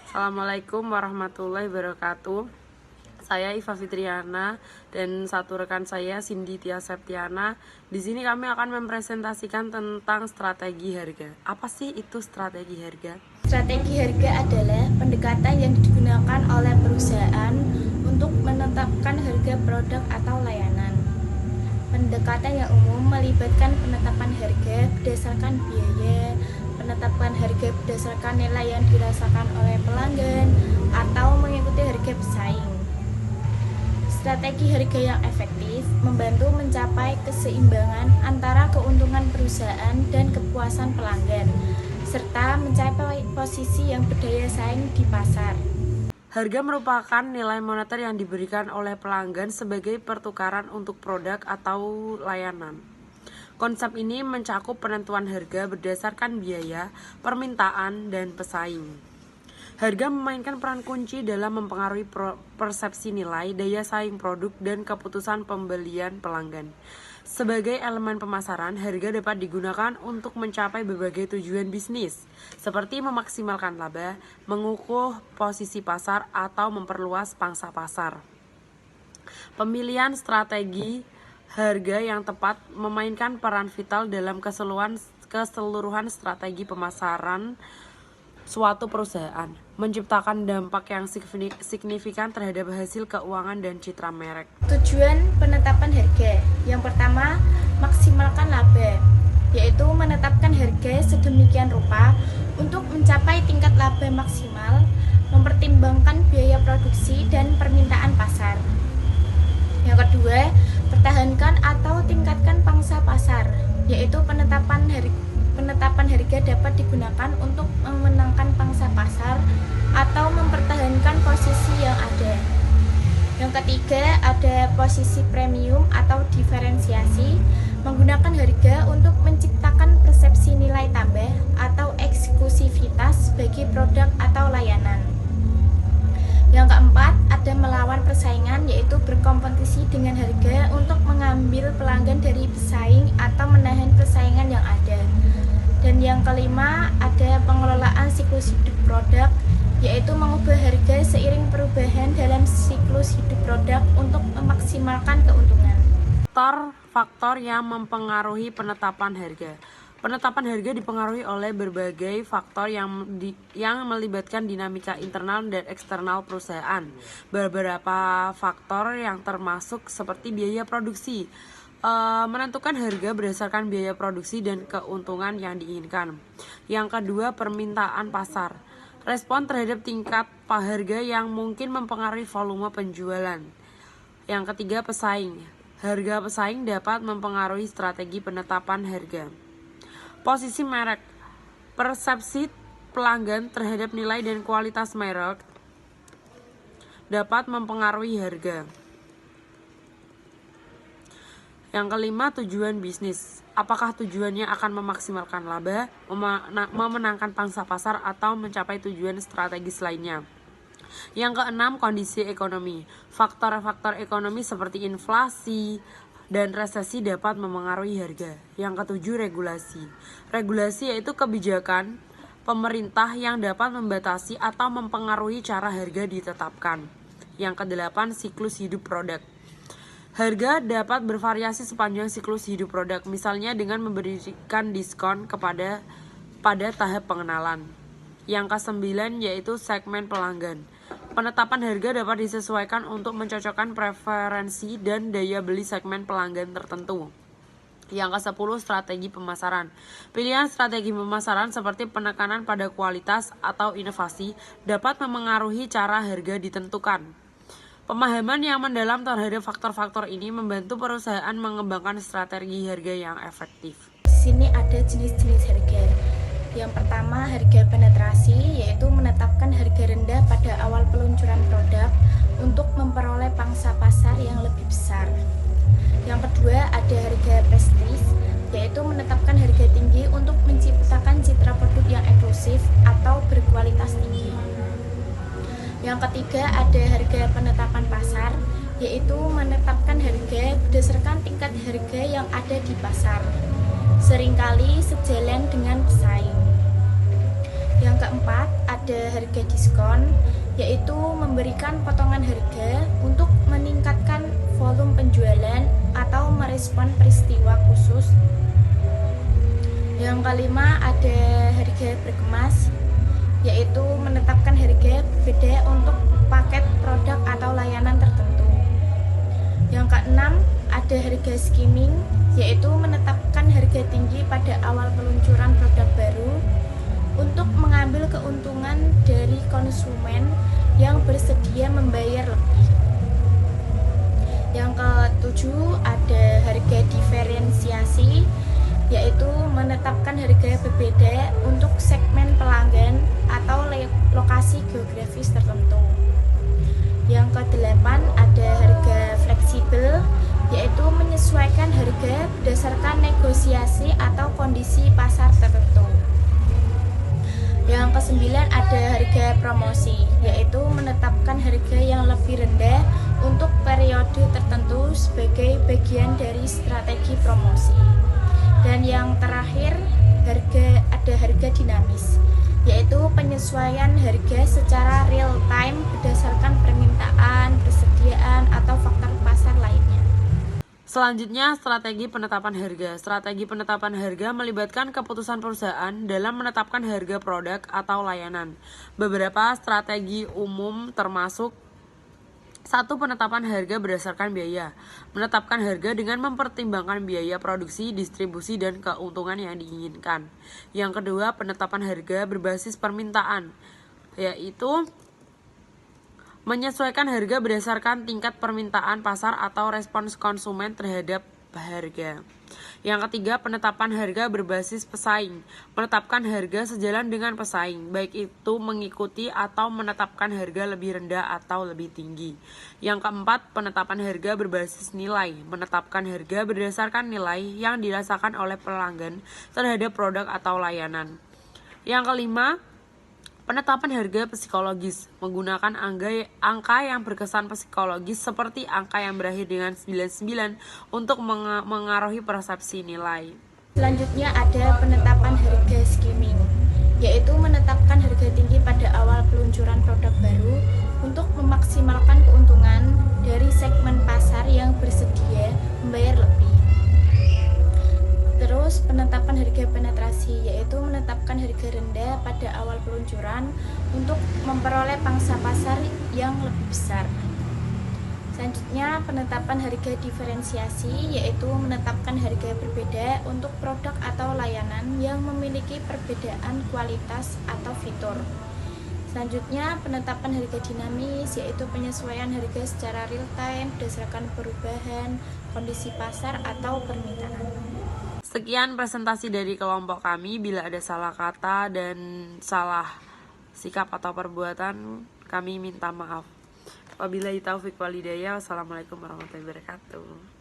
Assalamualaikum warahmatullahi wabarakatuh. Saya Iva Fitriana dan satu rekan saya Cindy Tia Septiana. Di sini kami akan mempresentasikan tentang strategi harga. Apa sih itu strategi harga? Strategi harga adalah pendekatan yang digunakan oleh perusahaan untuk menetapkan harga produk atau layanan. Pendekatan yang umum melibatkan penetapan harga berdasarkan biaya, penetapan harga berdasarkan nilai yang dirasakan oleh pelanggan, atau mengikuti harga pesaing. Strategi harga yang efektif membantu mencapai keseimbangan antara keuntungan perusahaan dan kepuasan pelanggan, serta mencapai posisi yang berdaya saing di pasar. Harga merupakan nilai moneter yang diberikan oleh pelanggan sebagai pertukaran untuk produk atau layanan. Konsep ini mencakup penentuan harga berdasarkan biaya, permintaan, dan pesaing. Harga memainkan peran kunci dalam mempengaruhi persepsi nilai, daya saing produk, dan keputusan pembelian pelanggan. Sebagai elemen pemasaran, harga dapat digunakan untuk mencapai berbagai tujuan bisnis, seperti memaksimalkan laba, mengukuh posisi pasar, atau memperluas pangsa pasar. Pemilihan strategi harga yang tepat memainkan peran vital dalam keseluruhan strategi pemasaran suatu perusahaan, menciptakan dampak yang signifikan terhadap hasil keuangan dan citra merek. Tujuan penetapan harga yang pertama, maksimalkan laba, yaitu menetapkan harga sedemikian rupa untuk mencapai tingkat laba maksimal, mempertimbangkan biaya produksi dan permintaan pasar. Yang kedua, pertahankan atau tingkatkan pangsa pasar, yaitu penetapan harga dapat digunakan untuk memenangkan pangsa pasar atau mempertahankan posisi yang ada. Yang ketiga, ada posisi premium atau diferensiasi, menggunakan harga untuk menciptakan persepsi nilai tambah atau eksklusivitas bagi produk atau layanan. Yang keempat, ada melawan persaingan, yaitu berkompetisi dengan harga untuk mengambil pelanggan dari pesaing atau menahan persaingan yang ada. Dan yang kelima, ada pengelolaan siklus hidup produk, yaitu mengubah harga seiring perubahan dalam siklus hidup produk untuk memaksimalkan keuntungan. Faktor yang mempengaruhi penetapan harga. Penetapan harga dipengaruhi oleh berbagai faktor yang melibatkan dinamika internal dan eksternal perusahaan. Beberapa faktor yang termasuk seperti biaya produksi, menentukan harga berdasarkan biaya produksi dan keuntungan yang diinginkan. Yang kedua, permintaan pasar, respon terhadap tingkat harga yang mungkin mempengaruhi volume penjualan. Yang ketiga, pesaing, harga pesaing dapat mempengaruhi strategi penetapan harga. Posisi merek, persepsi pelanggan terhadap nilai dan kualitas merek dapat mempengaruhi harga. Yang kelima, tujuan bisnis. Apakah tujuannya akan memaksimalkan laba, memenangkan pangsa pasar, atau mencapai tujuan strategis lainnya? Yang keenam, kondisi ekonomi. Faktor-faktor ekonomi seperti inflasi dan resesi dapat mempengaruhi harga. Yang ketujuh, regulasi. Regulasi yaitu kebijakan pemerintah yang dapat membatasi atau mempengaruhi cara harga ditetapkan. Yang kedelapan, siklus hidup produk. Harga dapat bervariasi sepanjang siklus hidup produk, misalnya dengan memberikan diskon pada tahap pengenalan. Yang kesembilan yaitu segmen pelanggan. Penetapan harga dapat disesuaikan untuk mencocokkan preferensi dan daya beli segmen pelanggan tertentu. Yang ke-10, strategi pemasaran. Pilihan strategi pemasaran seperti penekanan pada kualitas atau inovasi dapat memengaruhi cara harga ditentukan. Pemahaman yang mendalam terhadap faktor-faktor ini membantu perusahaan mengembangkan strategi harga yang efektif. Di sini ada jenis-jenis harga. Yang pertama, harga penetrasi, yaitu menetapkan harga rendah pada awal peluncuran produk untuk memperoleh pangsa pasar yang lebih besar. Yang kedua, ada harga prestis, yaitu menetapkan harga tinggi untuk menciptakan citra produk yang eksklusif atau berkualitas tinggi. Yang ketiga, ada harga penetapan pasar, yaitu menetapkan harga berdasarkan tingkat harga yang ada di pasar, seringkali sejalan dengan pesaing. Yang keempat, ada harga diskon, yaitu memberikan potongan harga untuk meningkatkan volume penjualan atau merespon peristiwa khusus. Yang kelima, ada harga berkemas, yaitu menetapkan harga berbeda untuk paket produk atau layanan tertentu. Yang keenam, ada harga skimming, yaitu menetapkan harga tinggi pada awal peluncuran produk baru untuk mengambil keuntungan dari konsumen yang bersedia membayar lebih. Yang ketujuh, ada harga diferensiasi, yaitu menetapkan harga berbeda untuk segmen pelanggan atau lokasi geografis tertentu. Yang kedelapan, ada harga fleksibel, yaitu menyesuaikan harga berdasarkan negosiasi atau kondisi pasar tertentu. Yang kesembilan, ada harga promosi, yaitu menetapkan harga yang lebih rendah untuk periode tertentu sebagai bagian dari strategi promosi. Dan yang terakhir, ada harga dinamis, yaitu penyesuaian harga secara real time berdasarkan permintaan, persediaan, atau faktor pasar lainnya. Selanjutnya, strategi penetapan harga. Strategi penetapan harga melibatkan keputusan perusahaan dalam menetapkan harga produk atau layanan. Beberapa strategi umum termasuk: 1. Penetapan harga berdasarkan biaya. Menetapkan harga dengan mempertimbangkan biaya produksi, distribusi, dan keuntungan yang diinginkan. Yang kedua, penetapan harga berbasis permintaan, yaitu menyesuaikan harga berdasarkan tingkat permintaan pasar atau respons konsumen terhadap harga. Yang ketiga, penetapan harga berbasis pesaing. Menetapkan harga sejalan dengan pesaing, baik itu mengikuti atau menetapkan harga lebih rendah atau lebih tinggi. Yang keempat, penetapan harga berbasis nilai. Menetapkan harga berdasarkan nilai yang dirasakan oleh pelanggan terhadap produk atau layanan. Yang kelima, penetapan harga psikologis, menggunakan angka yang berkesan psikologis seperti angka yang berakhir dengan 99 untuk mengaruhi persepsi nilai. Selanjutnya ada penetapan harga skimming, yaitu menetapkan harga tinggi pada awal peluncuran produk baru untuk memaksimalkan keuntungan dari segmen pasar yang bersedia membayar lebih. Terus penetapan harga penetrasi, yaitu menetapkan harga rendah pada awal peluncuran untuk memperoleh pangsa pasar yang lebih besar. Selanjutnya, penetapan harga diferensiasi, yaitu menetapkan harga berbeda untuk produk atau layanan yang memiliki perbedaan kualitas atau fitur. Selanjutnya, penetapan harga dinamis, yaitu penyesuaian harga secara real time berdasarkan perubahan kondisi pasar atau permintaan. Sekian presentasi dari kelompok kami. Bila ada salah kata dan salah sikap atau perbuatan, kami minta maaf. Wabillahi taufiq wal hidayah. Wassalamualaikum warahmatullahi wabarakatuh.